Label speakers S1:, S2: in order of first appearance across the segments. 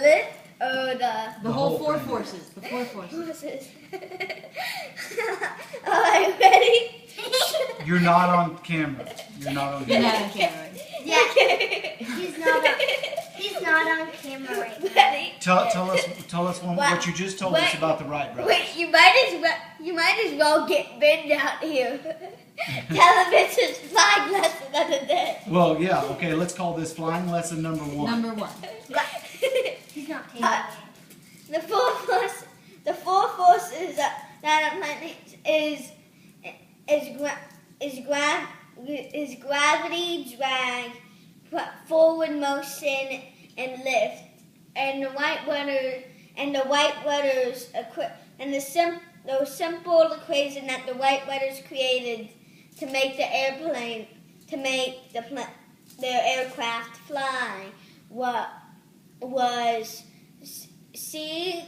S1: lift or
S2: the whole four forces. The four forces.
S1: forces? Alright, ready?
S3: You're not on camera. You're not on
S2: You're
S3: camera.
S2: not on camera.
S4: Yeah, he's not on camera right now.
S1: Ready?
S3: Tell us what you just told us about the Wright brothers.
S1: Wait, you might as well get Ben out here. Television's flying lesson of the day.
S3: Well, yeah, okay, let's call this flying lesson number 1.
S2: Number 1.
S4: He's not taking it.
S1: The four forces that a planet is gravity, drag, forward motion, and lift, and the white waters the simple equation that the white waters created to make the airplane, to make the aircraft fly, was C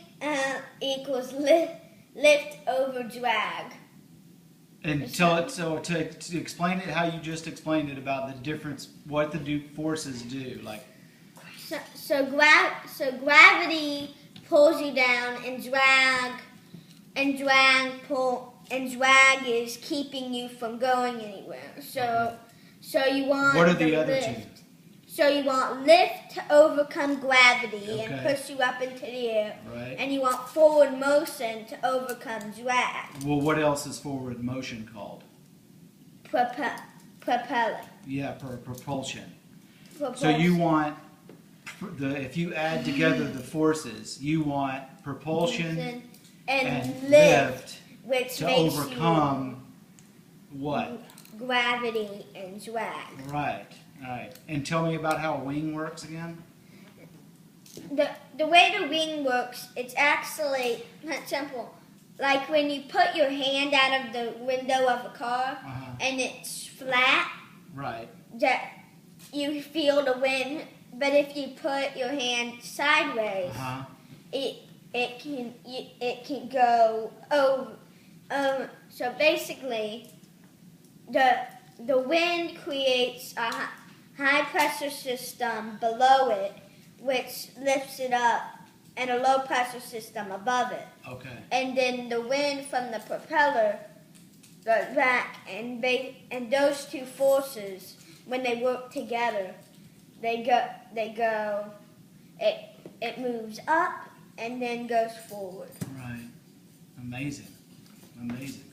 S1: equals lift over drag.
S3: And to explain it how you just explained it about the difference, what the forces do, like.
S1: So gravity pulls you down, and drag is keeping you from going anywhere. So you want.
S3: What are the other two?
S1: So you want lift to overcome gravity and
S3: Okay.
S1: push you up into the air,
S3: Right.
S1: and you want forward motion to overcome drag.
S3: Well, what else is forward motion called?
S1: Propelling.
S3: Yeah, propulsion. So
S1: Propulsion.
S3: you want if you add together the forces, you want propulsion
S1: and lift, which
S3: to
S1: makes
S3: overcome what?
S1: you gravity and drag.
S3: Right. All right. And tell me about how a wing works again.
S1: The way the wing works, it's actually not simple. Like when you put your hand out of the window of a car and it's flat,
S3: Right.
S1: that you feel the wind. But if you put your hand sideways, it can go over. So basically, the wind creates a high pressure system below it, which lifts it up, and a low pressure system above it.
S3: Okay.
S1: And then the wind from the propeller goes back, and those two forces, when they work together, it moves up and then goes forward.
S3: Right. Amazing. Amazing.